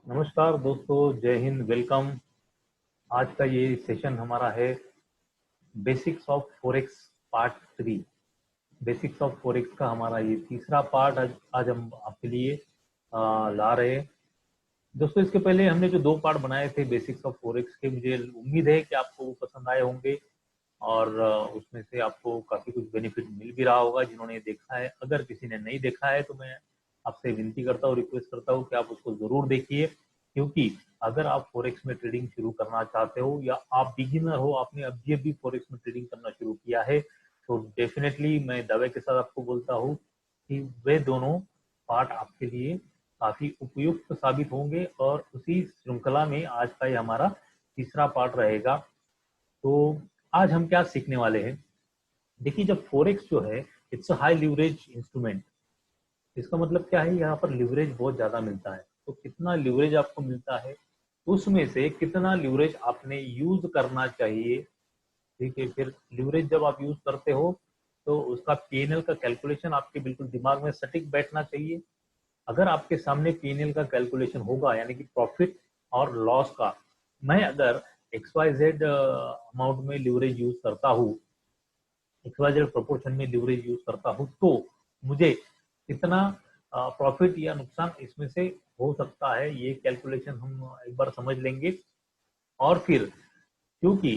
नमस्कार दोस्तों, जय हिंद, वेलकम। आज का ये सेशन हमारा है basics of forex part 3। Basics of forex का हमारा ये तीसरा पार्ट आज हम आपके लिए ला रहे हैं। दोस्तों, इसके पहले हमने जो 2 पार्ट बनाए थे बेसिक्स ऑफ फॉरेक्स के, मुझे उम्मीद है कि आपको वो पसंद आए होंगे और उसमें से आपको काफ़ी कुछ बेनिफिट मिल भी रहा होगा जिन्होंने देखा है। अगर किसी ने नहीं देखा है तो मैं आपसे विनती करता हूँ, रिक्वेस्ट करता हूँ कि आप उसको ज़रूर देखिए, क्योंकि अगर आप फॉरेक्स में ट्रेडिंग शुरू करना चाहते हो या आप बिगिनर हो, आपने अभी फॉरेक्स में ट्रेडिंग करना शुरू किया है, तो डेफिनेटली मैं दावे के साथ आपको बोलता हूँ कि वे दोनों पार्ट आपके लिए काफ़ी उपयुक्त साबित होंगे और उसी श्रृंखला में आज का ये हमारा तीसरा पार्ट रहेगा। तो आज हम क्या सीखने वाले हैं? देखिए, जब फॉरेक्स जो है, it's a high leverage instrument. इसका मतलब क्या है? यहाँ पर लिवरेज बहुत ज्यादा मिलता है। तो कितना लिवरेज आपको मिलता है, उसमें से कितना लिवरेज आपने यूज करना चाहिए। ठीक है, फिर लिवरेज जब आप यूज करते हो तो उसका पीएनएल का कैलकुलेशन आपके बिल्कुल दिमाग में सटीक बैठना चाहिए। अगर आपके सामने पीएनएल का कैलकुलेशन होगा, यानी कि प्रॉफिट और लॉस का, मैं अगर XYZ अमाउंट में लिवरेज यूज करता हूँ, XYZ प्रोपोर्शन में लिवरेज यूज करता हूँ, तो मुझे कितना प्रॉफिट या नुकसान इसमें से हो सकता है, ये कैलकुलेशन हम एक बार समझ लेंगे। और फिर क्योंकि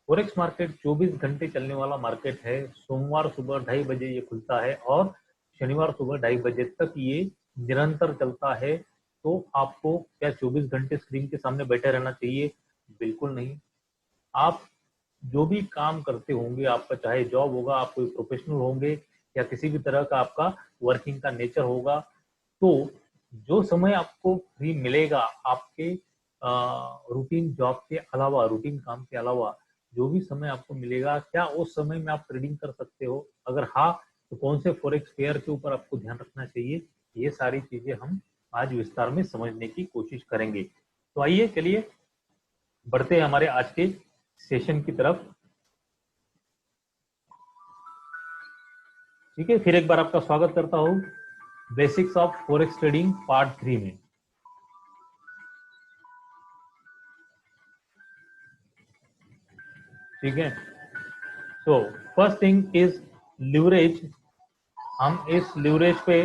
फॉरेक्स मार्केट 24 घंटे चलने वाला मार्केट है, सोमवार सुबह 2:30 बजे ये खुलता है और शनिवार सुबह 2:30 बजे तक ये निरंतर चलता है। तो आपको क्या 24 घंटे स्क्रीन के सामने बैठे रहना चाहिए? बिल्कुल नहीं। आप जो भी काम करते होंगे, आपका चाहे जॉब होगा, आप कोई प्रोफेशनल होंगे या किसी भी तरह का आपका वर्किंग का नेचर होगा, तो जो समय आपको फ्री मिलेगा आपके रूटीन जॉब के अलावा, रूटीन काम के अलावा, जो भी समय आपको मिलेगा, क्या उस समय में आप ट्रेडिंग कर सकते हो? अगर हाँ, तो कौन से फॉरेक्स पेयर के ऊपर आपको ध्यान रखना चाहिए? ये सारी चीजें हम आज विस्तार में समझने की कोशिश करेंगे। तो आइए, चलिए बढ़ते हैं हमारे आज के सेशन की तरफ। ठीक है, फिर एक बार आपका स्वागत करता हूं basics of forex trading part 3 में। ठीक है, so first thing is leverage. हम इस लिवरेज पे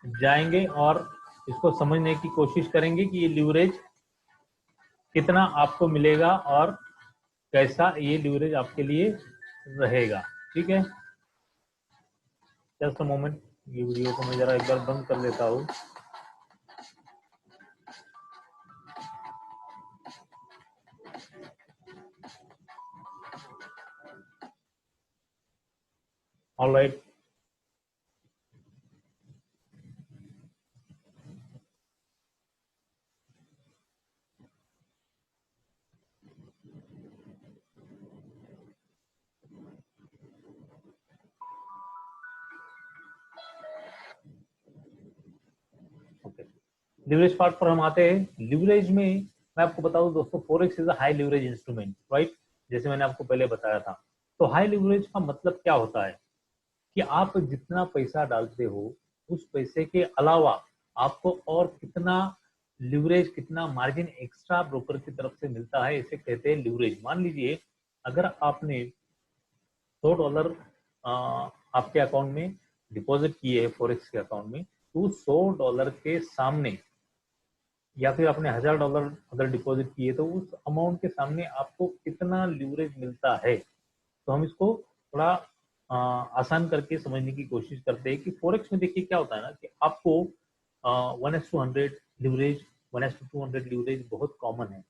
जाएंगे और इसको समझने की कोशिश करेंगे कि ये लिवरेज कितना आपको मिलेगा और कैसा ये लिवरेज आपके लिए रहेगा। ठीक है, जस्ट अ मोमेंट, ये वीडियो को मैं जरा एक बार बंद कर लेता हूँ। All right, okay. Leverage part पर हम आते हैं। लिवरेज में मैं आपको बता दूं दोस्तों, forex is a high leverage instrument, right? जैसे मैंने आपको पहले बताया था। तो हाई लिवरेज का मतलब क्या होता है कि आप जितना पैसा डालते हो, उस पैसे के अलावा आपको और कितना लिवरेज, कितना मार्जिन एक्स्ट्रा ब्रोकर की तरफ से मिलता है, इसे कहते हैं लिवरेज। मान लीजिए अगर आपने $100 आपके अकाउंट में डिपॉजिट किए है फॉरेक्स के अकाउंट में, तो $100 के सामने, या फिर आपने $1000 अगर डिपॉजिट किए, तो उस अमाउंट के सामने आपको कितना लिवरेज मिलता है। तो हम इसको थोड़ा आसान करके समझने की कोशिश करते हैं कि फॉरेक्स में देखिए क्या होता है ना, कि आपको 1:100 लिवरेज, 1:200 लिवरेज बहुत कॉमन है।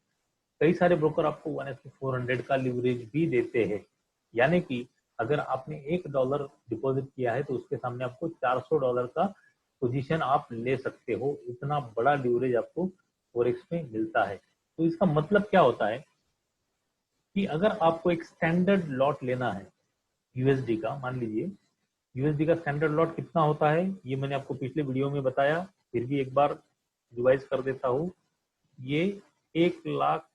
कई सारे ब्रोकर आपको 1:400 का लिवरेज भी देते हैं। यानी कि अगर आपने $1 डिपॉजिट किया है, तो उसके सामने आपको $400 का पोजीशन आप ले सकते हो। इतना बड़ा लिवरेज आपको फॉरेक्स में मिलता है। तो इसका मतलब क्या होता है कि अगर आपको एक स्टैंडर्ड लॉट लेना है यूएसडी का, मान लीजिए यूएसडी का स्टैंडर्ड लॉट कितना होता है, ये मैंने आपको पिछले वीडियो में बताया, फिर भी एक बार रिवाइज कर देता हूँ। ये 1 लाख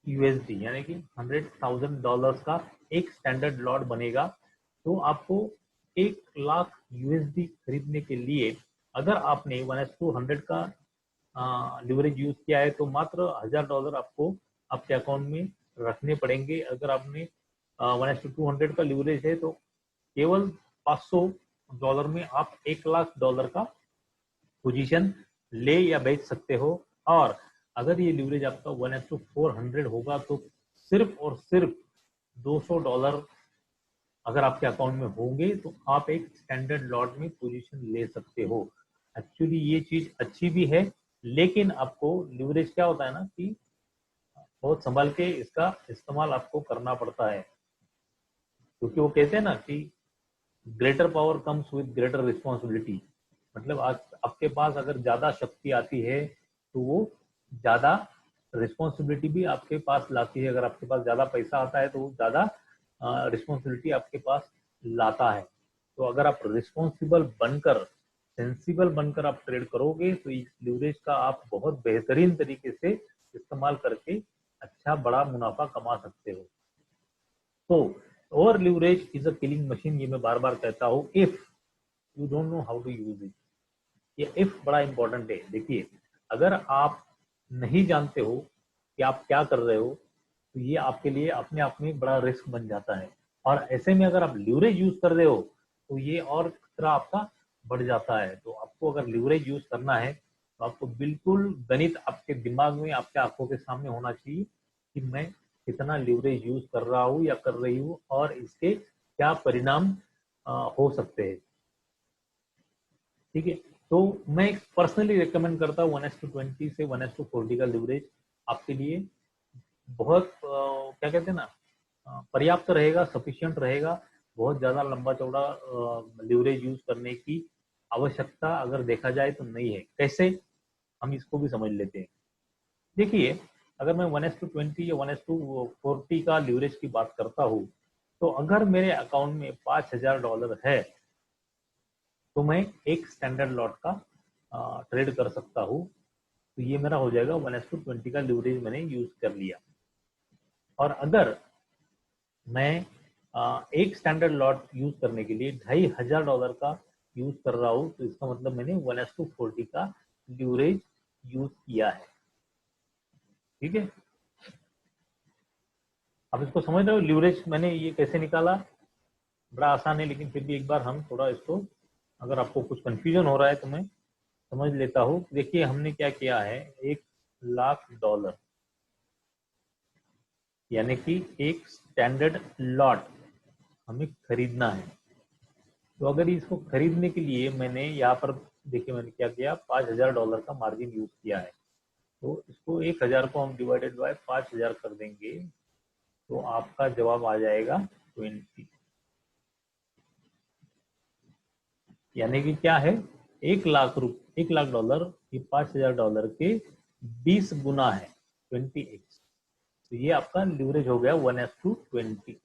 यूएसडी यानी कि $100,000 का एक स्टैंडर्ड लॉट बनेगा। तो आपको 1 लाख यूएसडी खरीदने के लिए अगर आपने 1:100 का लिवरेज यूज किया है तो मात्र $1000 आपको आपके अकाउंट में रखने पड़ेंगे। अगर आपने 1:200 का लिवरेज है तो केवल $500 में आप $1,00,000 का पोजीशन ले या बेच सकते हो। और अगर ये लिवरेज आपका 1:400 होगा तो सिर्फ और सिर्फ $200 अगर आपके अकाउंट में होंगे तो आप एक स्टैंडर्ड लॉट में पोजीशन ले सकते हो। एक्चुअली ये चीज अच्छी भी है, लेकिन आपको लिवरेज क्या होता है ना कि बहुत संभाल के इसका इस्तेमाल आपको करना पड़ता है, क्योंकि वो कहते हैं ना कि greater power comes with greater responsibility. मतलब आज आपके पास अगर ज्यादा शक्ति आती है तो वो ज्यादा रिस्पॉन्सिबिलिटी भी आपके पास लाती है। अगर आपके पास ज्यादा पैसा आता है तो वो ज्यादा रिस्पॉन्सिबिलिटी आपके पास लाता है। तो अगर आप रिस्पॉन्सिबल बनकर, सेंसिबल बनकर आप ट्रेड करोगे तो इस लिवरेज का आप बहुत बेहतरीन तरीके से इस्तेमाल करके अच्छा बड़ा मुनाफा कमा सकते हो। तो over leverage is a killing machine, ये मैं बार बार कहता हूँ, if you don't know how to use it. ये इफ बड़ा इंपॉर्टेंट है। देखिए, अगर आप नहीं जानते हो कि आप क्या कर रहे हो तो ये आपके लिए अपने आप में बड़ा रिस्क बन जाता है। और ऐसे में अगर आप लिवरेज यूज कर रहे हो तो ये और खतरा आपका बढ़ जाता है। तो आपको अगर लिवरेज यूज करना है तो आपको बिल्कुल गणित आपके दिमाग में, आपके आंखों के सामने होना चाहिए कि मैं कितना लिवरेज यूज कर रहा हूँ या कर रही हूँ और इसके क्या परिणाम हो सकते हैं। ठीक है, तो मैं पर्सनली रिकमेंड करता हूँ 1:20 से 1:40 का लिवरेज आपके लिए बहुत क्या कहते हैं ना, पर्याप्त रहेगा, सफिशिएंट रहेगा। बहुत ज्यादा लंबा चौड़ा लिवरेज यूज करने की आवश्यकता अगर देखा जाए तो नहीं है। कैसे, हम इसको भी समझ लेते हैं। देखिए, अगर मैं 1:20 या 1:40 का लिवरेज की बात करता हूँ तो अगर मेरे अकाउंट में $5000 है तो मैं एक स्टैंडर्ड लॉट का ट्रेड कर सकता हूँ। तो ये मेरा हो जाएगा 1:20 का लिवरेज मैंने यूज कर लिया। और अगर मैं एक स्टैंडर्ड लॉट यूज करने के लिए $2500 का यूज कर रहा हूँ तो इसका मतलब मैंने 1:40 का लिवरेज यूज किया है। ठीक है, अब इसको समझ रहे हो लिवरेज मैंने ये कैसे निकाला? बड़ा आसान है, लेकिन फिर भी एक बार हम थोड़ा इसको, अगर आपको कुछ कंफ्यूजन हो रहा है तो मैं समझ लेता हूँ। देखिए, हमने क्या किया है, $1,00,000 यानी कि एक स्टैंडर्ड लॉट हमें खरीदना है। तो अगर इसको खरीदने के लिए मैंने यहाँ पर, देखिए मैंने क्या किया, $5000 का मार्जिन यूज किया है। तो इसको 1000 को हम डिवाइडेड बाय 5000 कर देंगे तो आपका जवाब आ जाएगा 20। यानी कि क्या है, $1,00,000 ये $5000 के 20 गुना है, 20x। तो ये आपका लिवरेज हो गया 1:20।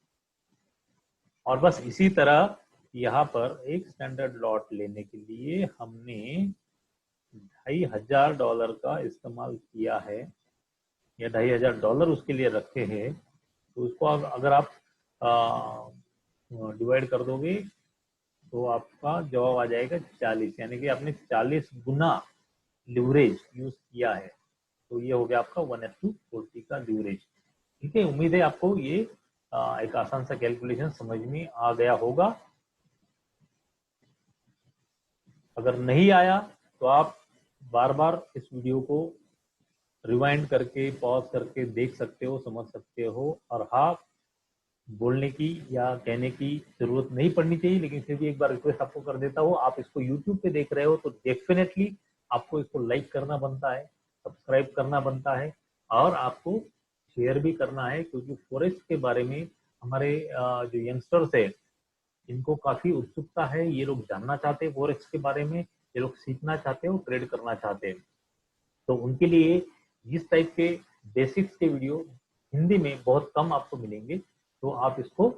और बस इसी तरह यहाँ पर एक स्टैंडर्ड लॉट लेने के लिए हमने $2500 का इस्तेमाल किया है या $2500 उसके लिए रखे हैं। तो उसको अगर आप डिवाइड कर दोगे तो आपका जवाब आ जाएगा 40, यानी कि आपने 40 गुना लिवरेज यूज किया है। तो ये हो गया आपका 1:40 का लिवरेज। ठीक है, उम्मीद है आपको ये एक आसान सा कैलकुलेशन समझ में आ गया होगा। अगर नहीं आया तो आप बार बार इस वीडियो को रिवाइंड करके, पॉज करके देख सकते हो, समझ सकते हो। और हाँ, बोलने की या कहने की जरूरत नहीं पड़नी चाहिए, लेकिन फिर भी एक बार रिक्वेस्ट आपको कर देता हूँ, आप इसको यूट्यूब पे देख रहे हो तो डेफिनेटली आपको इसको लाइक करना बनता है, सब्सक्राइब करना बनता है और आपको शेयर भी करना है, क्योंकि फॉरेक्स के बारे में हमारे जो यंगस्टर्स है इनको काफी उत्सुकता है। ये लोग जानना चाहते हैं फॉरेक्स के बारे में, ये लोग सीखना चाहते हैं, ट्रेड करना चाहते हैं। तो उनके लिए इस टाइप के बेसिक्स के वीडियो हिंदी में बहुत कम आपको मिलेंगे। तो आप इसको,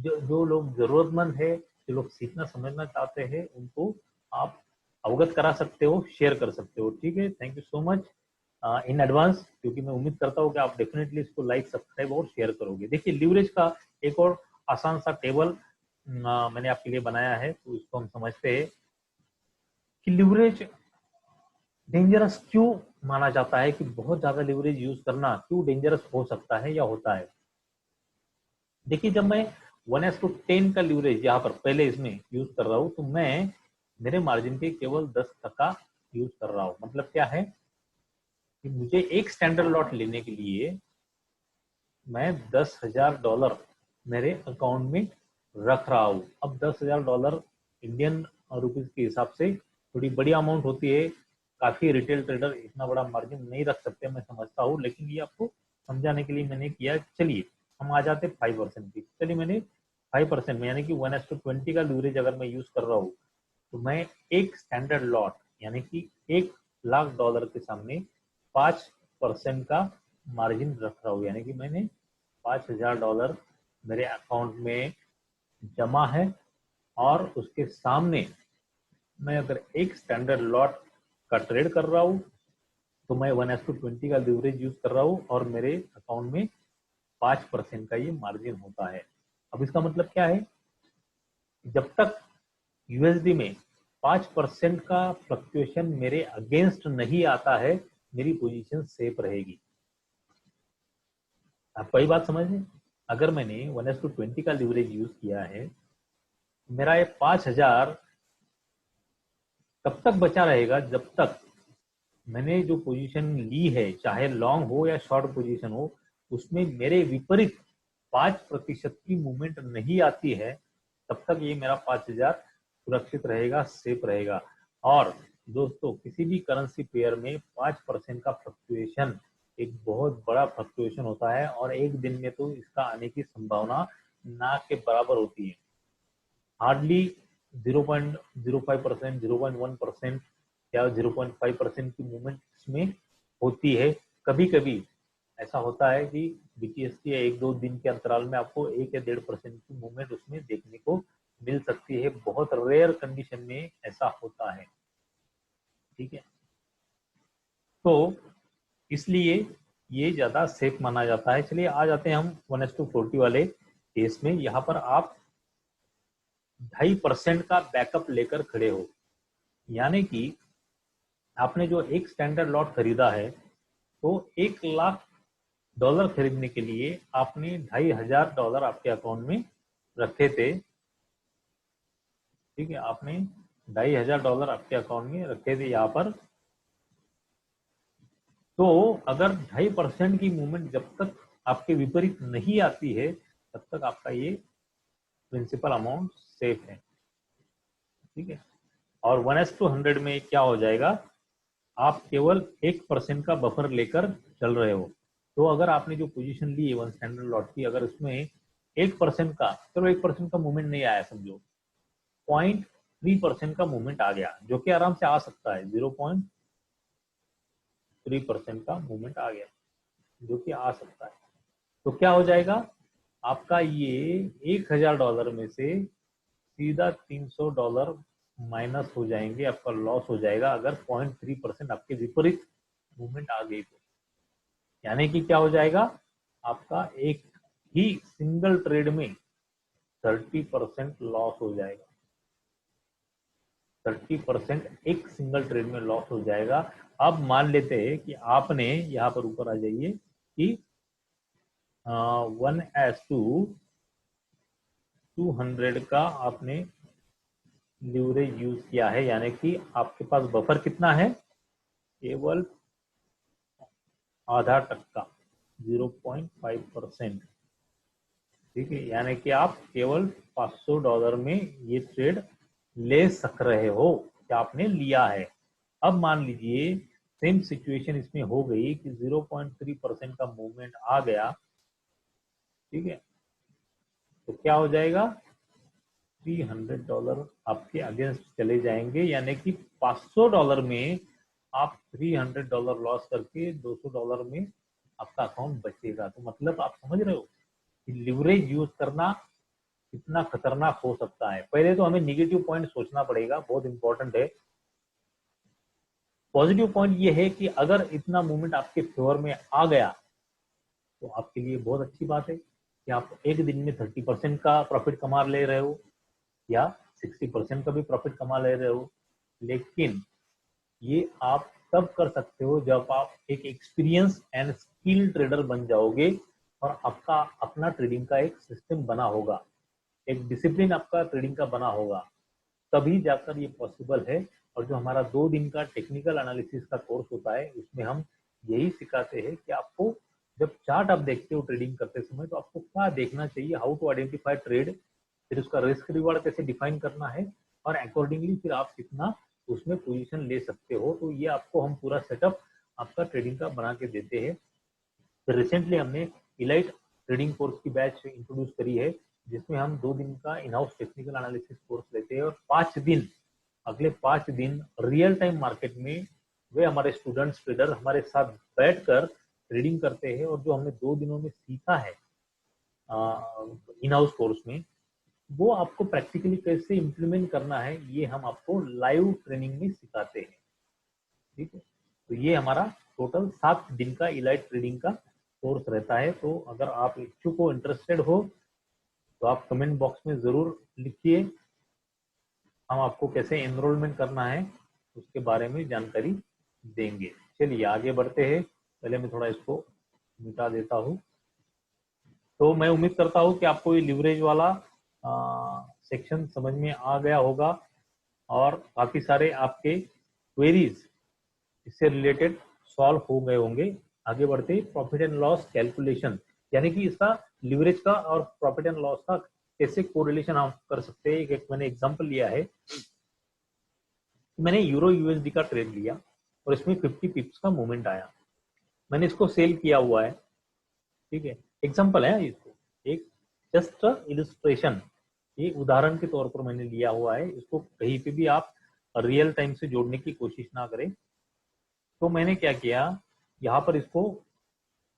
जो लोग जरूरतमंद है, जो लोग सीखना समझना चाहते हैं, उनको आप अवगत करा सकते हो, शेयर कर सकते हो। ठीक है, thank you so much in advance, क्योंकि मैं उम्मीद करता हूँ कि आप डेफिनेटली इसको लाइक, सब्सक्राइब और शेयर करोगे। देखिए, लीवरेज का एक और आसान सा टेबल मैंने आपके लिए बनाया है, तो इसको हम समझते हैं। कि लिवरेज डेंजरस क्यों माना जाता है, कि बहुत ज्यादा लिवरेज यूज करना क्यों डेंजरस हो सकता है या होता है। देखिए, जब मैं 1:10 का लिवरेज यहाँ पर पहले इसमें यूज कर रहा हूँ, तो मैं मेरे मार्जिन के केवल 10% यूज कर रहा हूँ। मतलब क्या है कि मुझे एक स्टैंडर्ड लॉट लेने के लिए मैं $10,000 मेरे अकाउंट में रख रहा हूँ। अब $10,000 इंडियन रुपीज के हिसाब से थोड़ी बड़ी अमाउंट होती है। काफी रिटेल ट्रेडर इतना बड़ा मार्जिन नहीं रख सकते, मैं समझता हूँ, लेकिन ये आपको समझाने के लिए मैंने किया। चलिए हम आ जाते 5% की। चलिए मैंने 5% में यानी कि 1:20 का लीवरेज अगर मैं यूज कर रहा हूँ, तो मैं एक स्टैंडर्ड लॉट यानी कि $1,00,000 के सामने 5% का मार्जिन रख रहा हूँ। यानी कि मैंने $5,000 मेरे अकाउंट में जमा है, और उसके सामने मैं अगर एक स्टैंडर्ड लॉट का ट्रेड कर रहा हूँ, तो मैं 1:20 का लीवरेज यूज कर रहा हूँ, और मेरे अकाउंट में 5% का ये मार्जिन होता है। अब इसका मतलब क्या है, जब तक यूएसडी में 5% का फ्लक्चुएशन मेरे अगेंस्ट नहीं आता है, मेरी पोजीशन सेफ रहेगी। आपको ये बात समझ में? अगर मैंने 1:20 का लीवरेज यूज किया है, मेरा ये 5,000 तब तक बचा रहेगा जब तक मैंने जो पोजीशन ली है, चाहे लॉन्ग हो या शॉर्ट पोजीशन हो, उसमें मेरे विपरीत 5% की मूवमेंट नहीं आती है, तब तक ये मेरा 5,000 सुरक्षित रहेगा, सेफ रहेगा। और दोस्तों, किसी भी करेंसी पेयर में 5% का फ्लक्चुएशन एक बहुत बड़ा फ्लक्चुएशन होता है, और एक दिन में तो इसका आने की संभावना ना के बराबर होती है। हार्डली 0.05%, 0.1% या 0.5% की मूवमेंट इसमें होती है। कभी कभी ऐसा होता है कि बीटीएसटी या 1-2 दिन के अंतराल में आपको 1 या 1.5% की मूवमेंट उसमें देखने को मिल सकती है। बहुत रेयर कंडीशन में ऐसा होता है, ठीक है। तो इसलिए ये ज्यादा सेफ माना जाता है। चलिए आ जाते हैं हम 1:40 वाले केस में। यहाँ पर आप 2.5% का बैकअप लेकर खड़े हो, यानी कि आपने जो एक स्टैंडर्ड लॉट खरीदा है, तो $1,00,000 खरीदने के लिए आपने $2,500 आपके अकाउंट में रखे थे, ठीक है। आपने $2,500 आपके अकाउंट में रखे थे यहाँ पर। तो अगर 2.5% की मूवमेंट जब तक आपके विपरीत नहीं आती है, तब तक आपका ये प्रिंसिपल अमाउंट सेफ है, ठीक है। और 1:100 में क्या हो जाएगा, आप केवल 1% का बफर लेकर चल रहे हो। तो अगर आपने जो पोजीशन ली है वन स्टैंडर्ड लॉट की, अगर उसमें 1% का, चलो 1% का मूवमेंट नहीं आया, समझो 0.3% का मूवमेंट आ गया, जो कि आराम से आ सकता है। 0.3% का मूवमेंट आ गया, जो कि आ सकता है। तो क्या हो जाएगा, आपका ये $1,000 में से सीधा $300 माइनस हो जाएंगे, आपका लॉस हो जाएगा अगर 0.3% आपके विपरीत मूवमेंट आ गई तो। यानी कि क्या हो जाएगा, आपका एक ही सिंगल ट्रेड में 30% लॉस हो जाएगा। 30% एक सिंगल ट्रेड में लॉस हो जाएगा। अब मान लेते हैं कि आपने यहाँ पर ऊपर आ जाइए कि 1:200 का आपने लीवरेज यूज किया है, यानी कि आपके पास बफर कितना है, केवल आधा टक्का, 0.5%, ठीक है। यानी कि आप केवल $500 में ये ट्रेड ले सक रहे हो, क्या आपने लिया है। अब मान लीजिए सेम सिचुएशन इसमें हो गई कि 0.3% का मूवमेंट आ गया, ठीक है। तो क्या हो जाएगा, $300 आपके अगेंस्ट चले जाएंगे, यानी कि $500 में आप $300 लॉस करके $200 में आपका अकाउंट बचेगा। तो मतलब आप समझ रहे हो कि लिवरेज यूज करना कितना खतरनाक हो सकता है। पहले तो हमें निगेटिव पॉइंट सोचना पड़ेगा, बहुत इंपॉर्टेंट है। पॉजिटिव पॉइंट ये है कि अगर इतना मूवमेंट आपके फेवर में आ गया, तो आपके लिए बहुत अच्छी बात है कि आप एक दिन में 30% का प्रॉफिट कमा ले रहे हो, या 60% का भी प्रॉफिट कमा ले रहे हो, लेकिन ये आप तब कर सकते हो जब आप एक एक्सपीरियंस एंड स्किल ट्रेडर बन जाओगे और आपका अपना ट्रेडिंग का एक सिस्टम बना होगा, एक डिसिप्लिन आपका ट्रेडिंग का बना होगा, तभी जाकर ये पॉसिबल है। और जो हमारा 2 दिन का टेक्निकल एनालिसिस का कोर्स होता है उसमें हम यही सिखाते हैं कि आपको जब चार्ट आप देखते हो ट्रेडिंग करते समय तो आपको क्या देखना चाहिए, हाउ टू आइडेंटिफाई ट्रेड, फिर उसका रिस्क रिवार्ड कैसे डिफाइन करना है और अकॉर्डिंगली फिर आप कितना उसमें पोजीशन ले सकते हो। तो ये आपको हम पूरा सेटअप आपका ट्रेडिंग का बना के देते हैं। फिर रिसेंटली हमने इलाइट ट्रेडिंग कोर्स की बैच इंट्रोड्यूस करी है जिसमें हम 2 दिन का in house technical analysis course लेते हैं और 5 दिन, अगले 5 दिन रियल टाइम मार्केट में वे हमारे स्टूडेंट्स ट्रेडर हमारे साथ बैठकर ट्रेडिंग करते हैं और जो हमने 2 दिनों में सीखा है इन हाउस कोर्स में वो आपको प्रैक्टिकली कैसे इम्प्लीमेंट करना है ये हम आपको लाइव ट्रेनिंग में सिखाते हैं। ठीक है, तो ये हमारा टोटल 7 दिन का इलाइट ट्रेडिंग का कोर्स रहता है। तो अगर आप इच्छुक हो, इंटरेस्टेड हो तो आप कमेंट बॉक्स में जरूर लिखिए, हम आपको कैसे एनरोलमेंट करना है उसके बारे में जानकारी देंगे। चलिए आगे बढ़ते हैं, पहले मैं थोड़ा इसको मिटा देता हूँ। तो मैं उम्मीद करता हूँ कि आपको ये लिवरेज वाला सेक्शन समझ में आ गया होगा और काफी सारे आपके क्वेरीज इससे रिलेटेड सॉल्व हो गए होंगे। आगे बढ़ते प्रॉफिट एंड लॉस कैलकुलेशन, यानी कि इसका लिवरेज का और प्रॉफिट एंड लॉस का कैसे कोरिलेशन हम कर सकते हैं। एक मैंने एग्जांपल लिया है, मैंने यूरो यूएसडी का ट्रेड लिया और इसमें 50 पिप्स का मूवमेंट आया, मैंने इसको सेल किया हुआ है। ठीक है, एग्जांपल है इसको, एक जस्ट इलस्ट्रेशन, ये उदाहरण के तौर पर मैंने लिया हुआ है, इसको कहीं पे भी आप रियल टाइम से जोड़ने की कोशिश ना करें। तो मैंने क्या किया, यहाँ पर इसको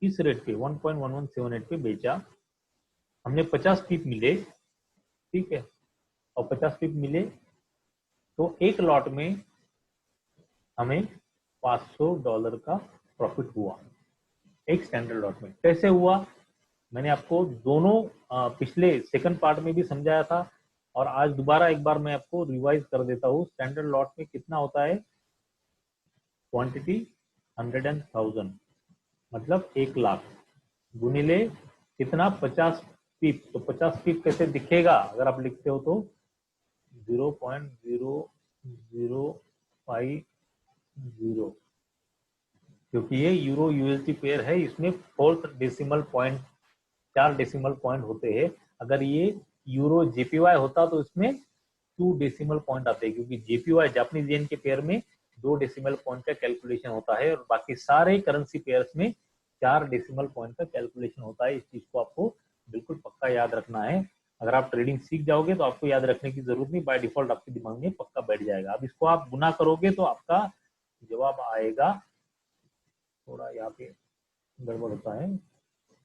इस रेट पे 1.1178 पे बेचा, हमने 50 पिप मिले। ठीक है, और 50 पिप मिले तो एक लॉट में हमें $500 का प्रॉफिट हुआ एक स्टैंडर्ड लॉट में। कैसे हुआ मैंने आपको दोनों पिछले सेकंड पार्ट में भी समझाया था और आज दोबारा एक बार मैं आपको रिवाइज कर देता हूँ। स्टैंडर्ड लॉट में कितना होता है, क्वांटिटी 100,000 मतलब 1 लाख गुनिले कितना 50 पीप। तो 50 पीप कैसे दिखेगा अगर आप लिखते हो तो 0.0050, क्योंकि ये यूरो यूएसडी पेयर है, इसमें 4 डेसिमल पॉइंट 4 डेसिमल पॉइंट होते हैं। अगर ये यूरो जेपीवाई होता तो इसमें 2 डेसिमल पॉइंट आते हैं, क्योंकि जेपीवाई जापानीज येन के पेयर में 2 डेसिमल पॉइंट का कैलकुलेशन होता है और बाकी सारे करेंसी पेयर्स में 4 डेसिमल पॉइंट का कैलकुलेशन होता है। इस चीज को आपको बिल्कुल पक्का याद रखना है। अगर आप ट्रेडिंग सीख जाओगे तो आपको याद रखने की जरूरत नहीं, बाय डिफॉल्ट आपके दिमाग में पक्का बैठ जाएगा। अब इसको आप गुना करोगे तो आपका जवाब आएगा, थोड़ा यहाँ पे गड़बड़ होता है,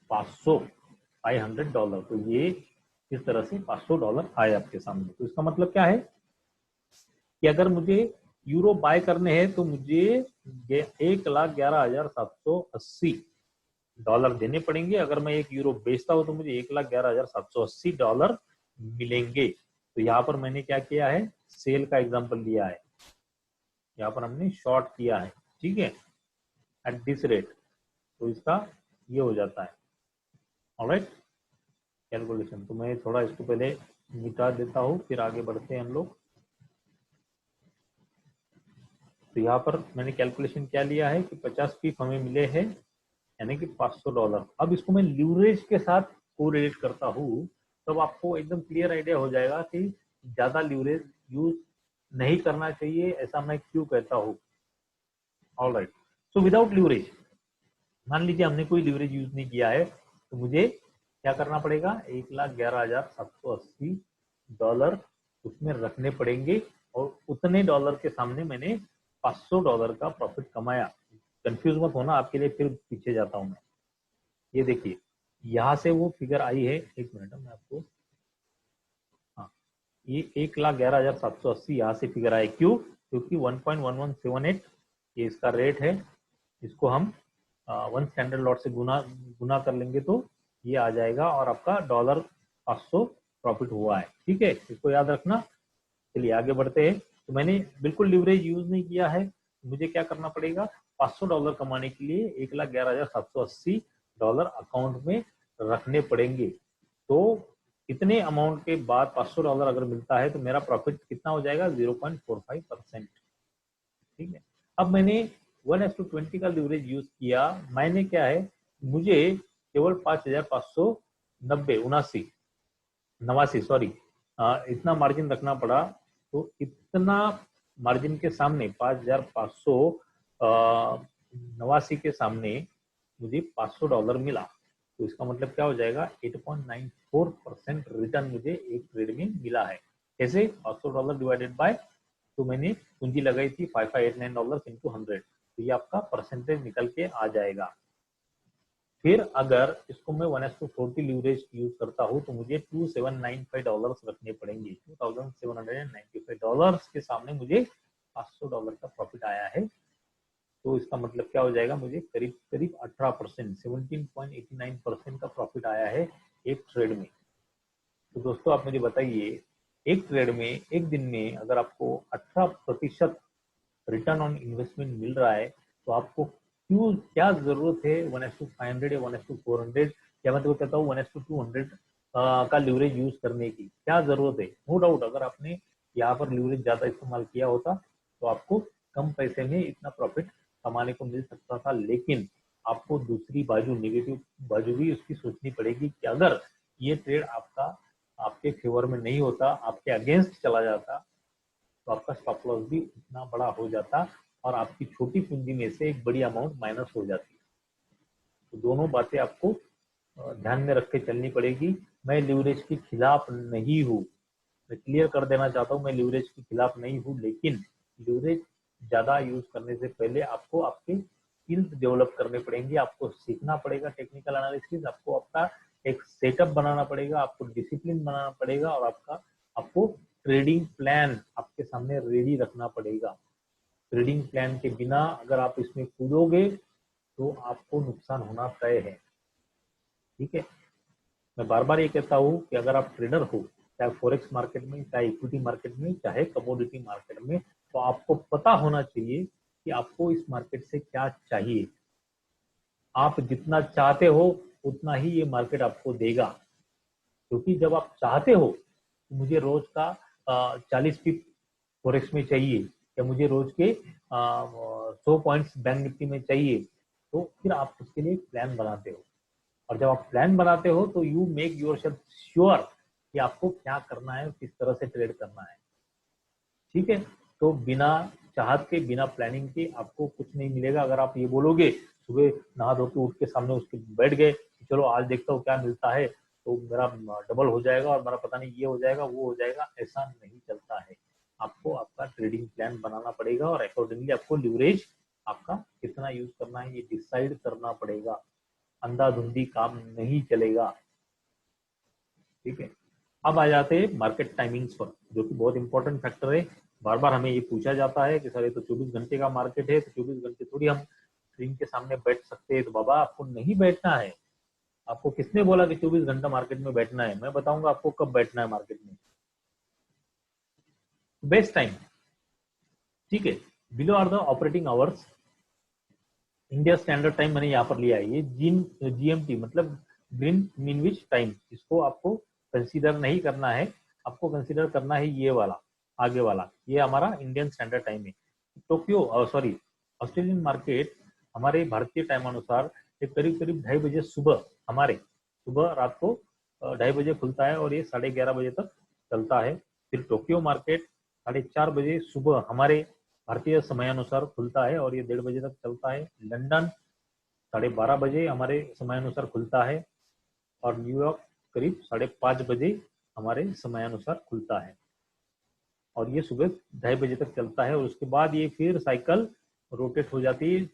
$500। तो ये इस तरह से $500 आए आपके सामने। तो इसका मतलब क्या है कि अगर मुझे यूरो बाय करने हैं तो मुझे $1,11,780 देने पड़ेंगे। अगर मैं 1 यूरो बेचता हूं तो मुझे $1,11,780 मिलेंगे। तो यहाँ पर मैंने क्या किया है, सेल का एग्जांपल लिया है, यहाँ पर हमने शॉर्ट किया है। ठीक है, एट दिस रेट, तो इसका ये हो जाता है ऑलराइट कैलकुलेशन। तो मैं थोड़ा इसको पहले मिटा देता हूँ, फिर आगे बढ़ते हैं हम लोग। तो यहाँ पर मैंने कैलकुलेशन क्या लिया है कि 50 पीप हमें मिले हैं, यानी कि $500। अब इसको मैं लीवरेज के साथ कोरिलेट करता हूँ, तब आपको एकदम क्लियर आइडिया हो जाएगा कि ज्यादा लीवरेज यूज नहीं करना चाहिए, ऐसा मैं क्यों कहता हूँ। ऑलराइट, सो विदाउट लीवरेज, मान लीजिए हमने कोई लीवरेज यूज नहीं किया है, तो मुझे क्या करना पड़ेगा, $1,11,780 उसमें रखने पड़ेंगे और उतने डॉलर के सामने मैंने $500 का प्रॉफिट कमाया। कंफ्यूज मत होना, आपके लिए फिर पीछे जाता हूं मैं। ये देखिए यहां से वो फिगर आई है, एक मिनट मैं आपको, हाँ, ये 1,11,780 यहाँ से फिगर आई, क्यों, क्योंकि 1.1178 ये इसका रेट है, इसको हम 1 स्टैंडर्ड लॉट से गुना कर लेंगे तो ये आ जाएगा और आपका $500 प्रॉफिट हुआ है। ठीक है, इसको याद रखना। चलिए आगे बढ़ते हैं। तो मैंने बिल्कुल लिवरेज यूज नहीं किया है। मुझे क्या करना पड़ेगा, $500 कमाने के लिए $1,11,780 अकाउंट में रखने पड़ेंगे। तो इतने अमाउंट के बाद $500 अगर मिलता है तो मेरा प्रॉफिट कितना हो जाएगा, 0.45%। ठीक है, अब मैंने 1:20 का लिवरेज यूज किया। मैंने क्या है, मुझे केवल 5,590 नवासी सॉरी इतना मार्जिन रखना पड़ा। तो इतना मार्जिन के सामने 5,589 के सामने मुझे $500 मिला। तो इसका मतलब क्या हो जाएगा, 8.94% रिटर्न मुझे एक ट्रेड में मिला है। कैसे, $500 डिवाइडेड बाय, तो मैंने पूंजी लगाई थी $5589 इंटू 100, तो ये आपका परसेंटेज निकल के आ जाएगा। फिर अगर इसको मैं 1:40 लीवरेज यूज करता हूँ तो मुझे $2,795 रखने पड़ेंगे। $2,795 के सामने मुझे $500 का प्रॉफिट आया है। तो इसका मतलब क्या हो जाएगा, मुझे करीब करीब 18%, 17.89% का प्रॉफिट आया है एक ट्रेड में। तो दोस्तों आप मुझे बताइए, एक ट्रेड में एक दिन में अगर आपको 18% रिटर्न ऑन इन्वेस्टमेंट मिल रहा है तो आपको क्यों, क्या जरूरत है 1:500 या 1:400 या मैं तो कहता हूँ 1:200 का लिवरेज यूज करने की क्या जरूरत है। नो डाउट अगर आपने यहाँ पर लिवरेज ज्यादा इस्तेमाल किया होता तो आपको कम पैसे में इतना प्रॉफिट कमाने को मिल सकता था, लेकिन आपको दूसरी बाजू, नेगेटिव बाजू भी उसकी सोचनी पड़ेगी कि अगर ये ट्रेड आपके फेवर में नहीं होता, आपके अगेंस्ट चला जाता, तो आपका स्टॉप लॉस भी इतना बड़ा हो जाता और आपकी छोटी पूंजी में से एक बड़ी अमाउंट माइनस हो जाती। तो दोनों बातें आपको ध्यान में रख के चलनी पड़ेगी। मैं लिवरेज के खिलाफ नहीं हूँ, मैं क्लियर कर देना चाहता हूँ, मैं लिवरेज के खिलाफ नहीं हूँ, लेकिन लिवरेज ज्यादा यूज करने से पहले आपको आपके स्किल्स डेवलप करने पड़ेंगे, आपको सीखना पड़ेगा टेक्निकल एनालिसिस, आपको अपना एक सेटअप बनाना पड़ेगा, आपको डिसिप्लिन बनाना पड़ेगा और आपको ट्रेडिंग प्लान आपके सामने रेडी रखना पड़ेगा। ट्रेडिंग प्लान के बिना अगर आप इसमें कूदोगे तो आपको नुकसान होना तय है। ठीक है, मैं बार बार ये कहता हूँ कि अगर आप ट्रेडर हो, चाहे फॉरेक्स मार्केट में, चाहे इक्विटी मार्केट में, चाहे कमोडिटी मार्केट में, तो आपको पता होना चाहिए कि आपको इस मार्केट से क्या चाहिए। आप जितना चाहते हो उतना ही ये मार्केट आपको देगा, क्योंकि जब आप चाहते हो तो मुझे रोज का 40 पिप फॉरेक्स में चाहिए या मुझे रोज के 100 पॉइंट्स बैंक निफ्टी में चाहिए, तो फिर आप उसके लिए प्लान बनाते हो। और जब आप प्लान बनाते हो तो यू मेक योरसेल्फ श्योर कि आपको क्या करना है, किस तरह से ट्रेड करना है। ठीक है, तो बिना चाहत के, बिना प्लानिंग के आपको कुछ नहीं मिलेगा। अगर आप ये बोलोगे, सुबह नहा धो के उठ के सामने उसके बैठ गए, चलो आज देखता हूँ क्या मिलता है, तो मेरा डबल हो जाएगा और मेरा पता नहीं ये हो जाएगा वो हो जाएगा, ऐसा नहीं चलता है। आपको आपका ट्रेडिंग प्लान बनाना पड़ेगा और अकॉर्डिंगली आपको लिवरेज आपका कितना यूज करना है ये डिसाइड करना पड़ेगा। अंधाधुंधी काम नहीं चलेगा। ठीक है, अब आ जाते हैं मार्केट टाइमिंग्स पर, जो कि बहुत इंपॉर्टेंट फैक्टर है। बार बार हमें ये पूछा जाता है कि सर ये तो 24 घंटे का मार्केट है, तो 24 घंटे थोड़ी हम स्क्रीन के सामने बैठ सकते हैं। तो बाबा आपको नहीं बैठना है। आपको किसने बोला कि 24 घंटा मार्केट में बैठना है? मैं बताऊंगा आपको कब बैठना है मार्केट में। बेस्ट टाइम, ठीक है, below are the operating hours. India standard time मैंने यहाँ पर लिया है, ये जीएमटी मतलब ग्रीन मीनविच टाइम, इसको आपको कंसीडर नहीं करना है। आपको कंसीडर करना है ये वाला, आगे वाला, ये हमारा इंडियन स्टैंडर्ड टाइम है। टोक्यो सॉरी ऑस्ट्रेलियन मार्केट हमारे भारतीय टाइम अनुसार करीब करीब 2:30 बजे सुबह, हमारे सुबह रात को 2:30 बजे खुलता है और ये 11:30 बजे तक चलता है। फिर टोक्यो मार्केट 4:30 बजे सुबह हमारे भारतीय समयानुसार खुलता है और ये 1:30 बजे तक चलता है। लंदन 12:30 बजे हमारे समयानुसार खुलता है और न्यूयॉर्क करीब 5:30 बजे हमारे समयानुसार खुलता है और ये सुबह 2:30 बजे तक चलता है। और उसके बाद ये फिर साइकिल रोटेट हो जाती है,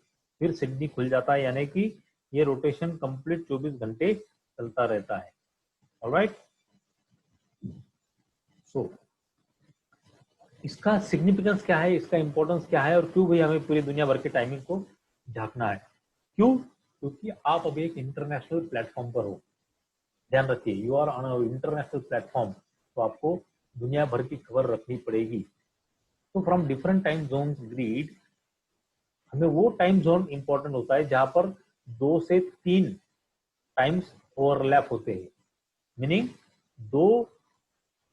फिर सिडनी खुल जाता है, यानी कि ये रोटेशन कंप्लीट 24 घंटे चलता रहता है। ऑलराइट, सो इसका सिग्निफिकेंस क्या है, इसका इंपॉर्टेंस क्या है और क्यों भाई हमें पूरी दुनिया भर के टाइमिंग को झांकना है? क्यों? क्योंकि आप अभी एक इंटरनेशनल प्लेटफॉर्म पर हो। ध्यान रखिए, you are on international platform, तो आपको दुनिया भर की खबर रखनी पड़ेगी। तो from different time zone grid, हमें वो टाइम जोन इंपॉर्टेंट होता है जहां पर 2 से 3 टाइम्स ओवरलैप होते हैं, मीनिंग दो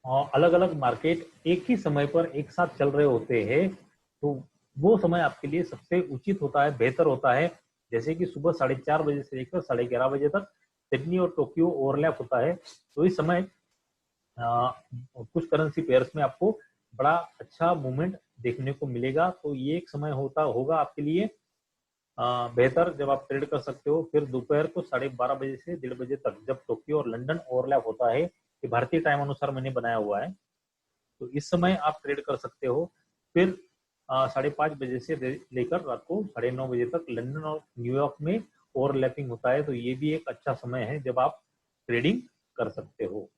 अलग अलग मार्केट एक ही समय पर एक साथ चल रहे होते हैं, तो वो समय आपके लिए सबसे उचित होता है, बेहतर होता है। जैसे कि सुबह 4:30 बजे से लेकर 11:30 बजे तक सिडनी और टोक्यो ओवरलैप होता है, तो इस समय कुछ करेंसी पेयर्स में आपको बड़ा अच्छा मूवमेंट देखने को मिलेगा। तो ये एक समय होगा आपके लिए बेहतर, जब आप ट्रेड कर सकते हो। फिर दोपहर को 12:30 बजे से 1:30 बजे तक, जब टोक्यो और लंदन ओवरलैप होता है, ये भारतीय टाइम अनुसार मैंने बनाया हुआ है, तो इस समय आप ट्रेड कर सकते हो। फिर 5:30 बजे से लेकर रात को 9:30 बजे तक लंदन और न्यूयॉर्क में ओवरलैपिंग होता है, तो ये भी एक अच्छा समय है जब आप ट्रेडिंग कर सकते हो।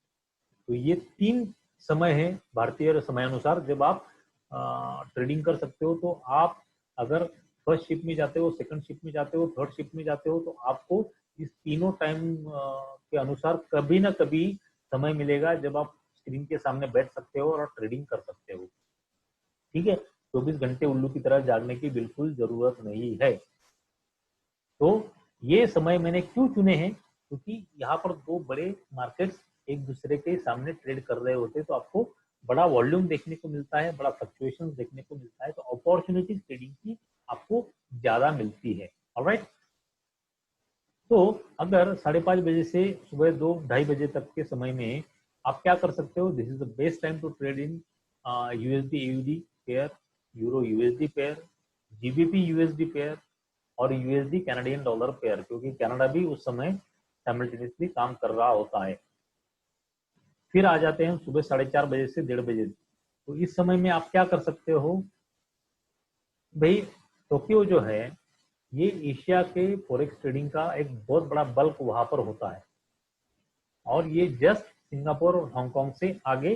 तो ये 3 समय है भारतीय समय अनुसार जब आप ट्रेडिंग कर सकते हो। तो आप अगर फर्स्ट शिफ्ट में जाते हो, सेकंड शिफ्ट में जाते हो, थर्ड शिफ्ट में जाते हो, तो आपको इस तीनों टाइम के अनुसार कभी ना कभी समय मिलेगा जब आप स्क्रीन के सामने बैठ सकते हो और ट्रेडिंग कर सकते हो। ठीक है, 24 घंटे उल्लू की तरह जागने की बिल्कुल जरूरत नहीं है। तो ये समय मैंने क्यों चुने हैं, क्योंकि यहाँ पर दो बड़े मार्केट्स एक दूसरे के सामने ट्रेड कर रहे होते हैं, तो आपको बड़ा वॉल्यूम देखने को मिलता है, बड़ा फ्लक्चुएशन देखने को मिलता है, तो अपॉर्चुनिटी ट्रेडिंग की आपको ज्यादा मिलती है। ऑलराइट, तो अगर 5:30 बजे से सुबह 2-2:30 बजे तक के समय में आप क्या कर सकते हो, this is the best time to trade in USD AUD pair, euro USD pair, GBP USD pair और यूएसडी कैनेडियन डॉलर पेयर, क्योंकि कनाडा भी उस समय साइमल्टेनियसली काम कर रहा होता है। फिर आ जाते हैं सुबह 4:30 बजे से 1:30 बजे। तो इस समय में आप क्या कर सकते हो भाई, टोक्यो जो है ये एशिया के फॉरेक्स ट्रेडिंग का एक बहुत बड़ा बल्क वहां पर होता है, और ये जस्ट सिंगापुर और हांगकांग से आगे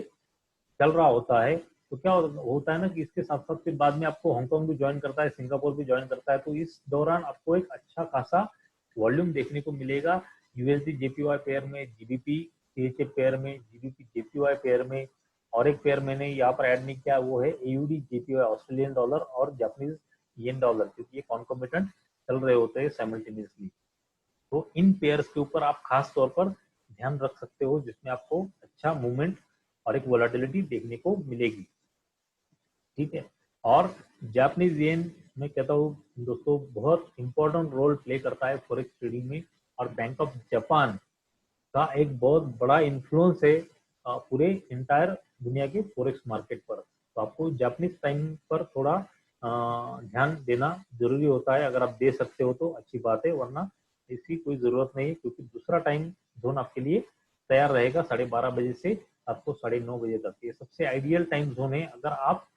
चल रहा होता है। तो क्या होता है ना कि इसके साथ साथ फिर बाद में आपको हांगकांग भी ज्वाइन करता है, सिंगापुर भी ज्वाइन करता है, तो इस दौरान आपको एक अच्छा खासा वॉल्यूम देखने को मिलेगा यूएसडी जेपीवाई पेयर में, जीबीपी सीएचएफ पेयर में, जीबीपी जेपीवाई पेयर में, और एक पेयर मैंने यहाँ पर ऐड नहीं किया, वो है एयूडी जेपीवाई ऑस्ट्रेलियन डॉलर और जापानीज येन डॉलर, क्योंकि ये कॉन्कोमिटेंट चल रहे होते हैं साइमल्टेनियसली। तो इन पेयर्स के ऊपर आप खास तौर पर ध्यान रख सकते हो, जिसमें आपको अच्छा मूवमेंट और एक वोलाटिलिटी देखने को मिलेगी। ठीक है, और जापानीज येन मैं कहता हूँ दोस्तों बहुत इंपॉर्टेंट रोल प्ले करता है फॉरेक्स ट्रेडिंग में, और बैंक ऑफ जापान का एक बहुत बड़ा इन्फ्लुएंस है पूरे इंटायर दुनिया के फॉरेक्स मार्केट पर। तो आपको जापानीज टाइम पर थोड़ा ध्यान देना जरूरी होता है, अगर आप दे सकते हो तो अच्छी बात है, वरना इसकी कोई जरूरत नहीं है, क्योंकि दूसरा टाइम जोन आपके लिए तैयार रहेगा 12:30 बजे से आपको 9:30 बजे तक। ये सबसे आइडियल टाइम जोन है अगर आप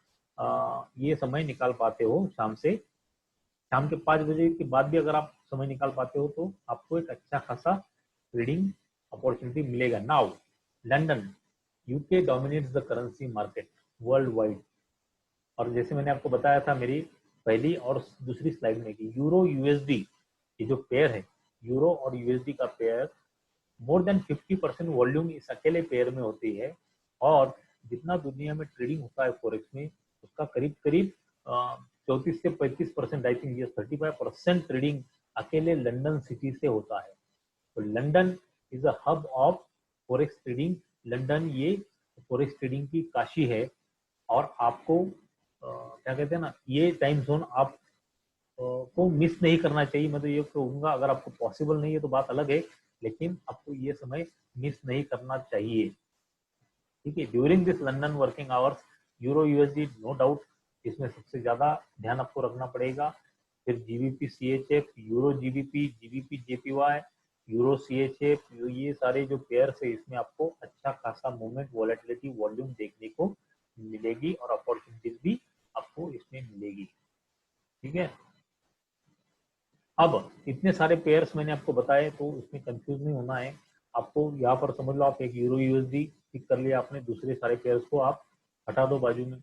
ये समय निकाल पाते हो शाम से, शाम के 5 बजे के बाद भी अगर आप समय निकाल पाते हो तो आपको एक अच्छा खासा ट्रेडिंग अपॉर्चुनिटी मिलेगा। Now London, UK dominates the currency market world wide, और जैसे मैंने आपको बताया था मेरी पहली और दूसरी स्लाइड में कि यूरो यूएसडी ये जो पेयर है, यूरो और यूएसडी का पेयर, मोर देन 50% वॉल्यूम इस अकेले पेयर में होती है, और जितना दुनिया में ट्रेडिंग होता है फॉरेक्स में उसका करीब करीब 34 से 35%, आई थिंक ये 35% ट्रेडिंग अकेले लंदन सिटी से होता है। तो London is a hub of forex trading, London ये फॉरेक्स ट्रेडिंग की काशी है, और आपको क्या कहते हैं ना, ये टाइम जोन आप को मिस नहीं करना चाहिए। मैं तो ये कहूँगा, अगर आपको पॉसिबल नहीं है तो बात अलग है, लेकिन आपको ये समय मिस नहीं करना चाहिए। ठीक है, during this London working hours euro USD no doubt इसमें सबसे ज्यादा ध्यान आपको रखना पड़ेगा। फिर GBP CHF, euro GBP, GBP JPY, euro CHF, ये सारे जो पेयर्स है इसमें आपको अच्छा खासा मूवमेंट, वॉलेटिलिटी, वॉल्यूम देखने को मिलेगी, और अपॉर्चुनिटीज भी आपको इसमें मिलेगी। ठीक है, अब इतने सारे पेयर्स मैंने आपको बताए, तो इसमें कंफ्यूज नहीं होना है आपको। यहाँ पर समझ लो, आप एक यूरो यूएसडी पिक कर लिया आपने, दूसरे सारे पेयर्स को आप हटा दो बाजू में।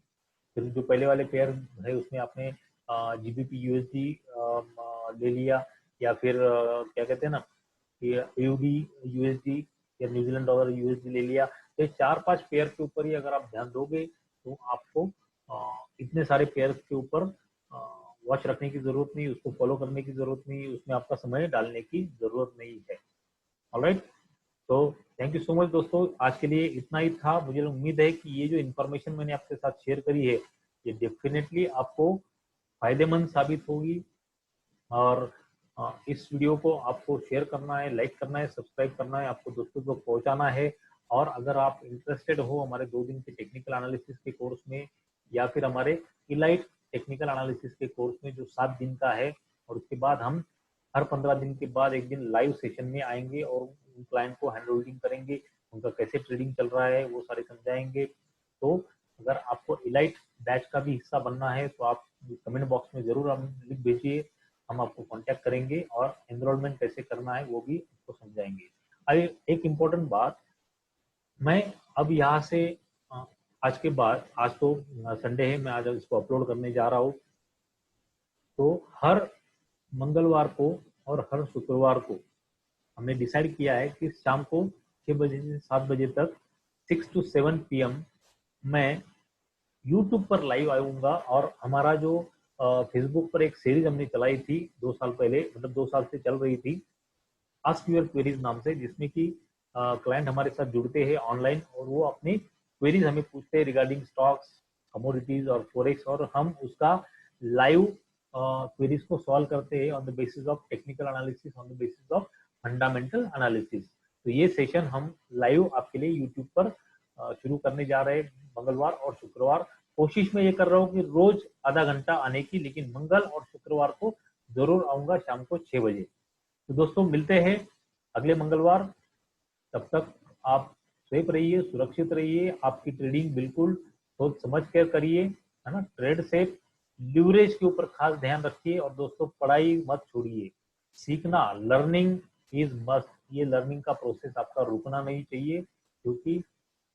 फिर जो पहले वाले पेयर है उसमें आपने जीबीपी यूएसडी ले लिया, या फिर क्या कहते हैं ना, एयूडी यूएसडी या न्यूजीलैंड डॉलर यूएसडी ले लिया। तो 4-5 पेयर के ऊपर ही अगर आप ध्यान दोगे तो आपको इतने सारे पेयर्स के ऊपर वॉच रखने की जरूरत नहीं, उसको फॉलो करने की जरूरत नहीं, उसमें आपका समय डालने की जरूरत नहीं है। ऑलराइट, तो थैंक यू सो मच दोस्तों, आज के लिए इतना ही था। मुझे उम्मीद है कि ये जो इन्फॉर्मेशन मैंने आपके साथ शेयर करी है ये डेफिनेटली आपको फायदेमंद साबित होगी। और इस वीडियो को आपको शेयर करना है, लाइक करना है, सब्सक्राइब करना है, आपको दोस्तों को पहुंचाना है। और अगर आप इंटरेस्टेड हो हमारे 2 दिन के टेक्निकल एनालिसिस के कोर्स में, या फिर हमारे इलाइट टेक्निकल एनालिसिस के कोर्स में जो 7 दिन का है, और उसके बाद हम हर 15 दिन के बाद एक दिन लाइव सेशन में आएंगे और क्लाइंट को हैंड होल्डिंग करेंगे, उनका कैसे ट्रेडिंग चल रहा है वो सारे समझाएंगे। तो अगर आपको इलाइट बैच का भी हिस्सा बनना है तो आप कमेंट बॉक्स में जरूर हम लिख भेजिए, हम आपको कांटेक्ट करेंगे और एनरोलमेंट कैसे करना है वो भी आपको समझाएंगे। अरे एक इम्पोर्टेंट बात, मैं अब यहाँ से आज के बाद, आज तो संडे है, मैं आज इसको अपलोड करने जा रहा हूँ, तो हर मंगलवार को और हर शुक्रवार को हमने डिसाइड किया है कि शाम को 6 बजे से 7 बजे तक 6 to 7 PM मैं यूट्यूब पर लाइव आऊंगा। और हमारा जो फेसबुक पर एक सीरीज हमने चलाई थी 2 साल पहले, मतलब 2 साल से चल रही थी, आस्क योर क्वेरीज नाम से, जिसमें कि क्लाइंट हमारे साथ जुड़ते हैं ऑनलाइन और वो अपनी क्वेरीज हमें पूछते हैं रिगार्डिंग स्टॉक्स, कमोडिटीज और फॉरेक्स, और हम उसका लाइव क्वेरीज को सॉल्व करते हैं on the basis of technical analysis, on the basis of fundamental analysis. तो ये सेशन हम लाइव आपके लिए यूट्यूब पर शुरू करने जा रहे हैं मंगलवार और शुक्रवार। कोशिश में ये कर रहा हूँ कि रोज आधा घंटा आने की, लेकिन मंगल और शुक्रवार को जरूर आऊंगा शाम को 6 बजे। तो दोस्तों मिलते हैं अगले मंगलवार, तब तक आप सेफ रहिए, सुरक्षित रहिए, आपकी ट्रेडिंग बिल्कुल सोच समझ कर करिए, है ना, ट्रेड सेफ, लीवरेज के ऊपर खास ध्यान रखिए। और दोस्तों पढ़ाई मत छोड़िए, सीखना, लर्निंग इज मस्ट, ये लर्निंग का प्रोसेस आपका रुकना नहीं चाहिए, क्योंकि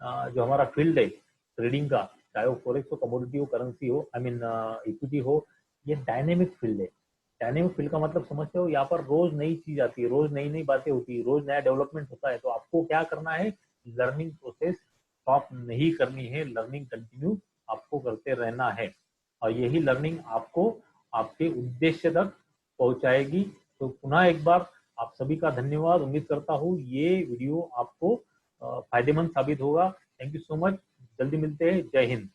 जो हमारा फील्ड है ट्रेडिंग का, चाहे वो फॉरेक्स हो, कमोडिटी हो, करेंसी हो, आई मीन इक्विटी हो, ये डायनेमिक फील्ड है। डायनेमिक फील्ड का मतलब समझते हो, यहाँ पर रोज नई चीज आती है, रोज नई नई बातें होती है, रोज नया डेवलपमेंट होता है। तो आपको क्या करना है, लर्निंग प्रोसेस स्टॉप नहीं करनी है, लर्निंग कंटिन्यू आपको करते रहना है, और यही लर्निंग आपको आपके उद्देश्य तक पहुंचाएगी। तो पुनः एक बार आप सभी का धन्यवाद, उम्मीद करता हूँ ये वीडियो आपको फायदेमंद साबित होगा। थैंक यू सो मच, जल्दी मिलते हैं, जय हिंद।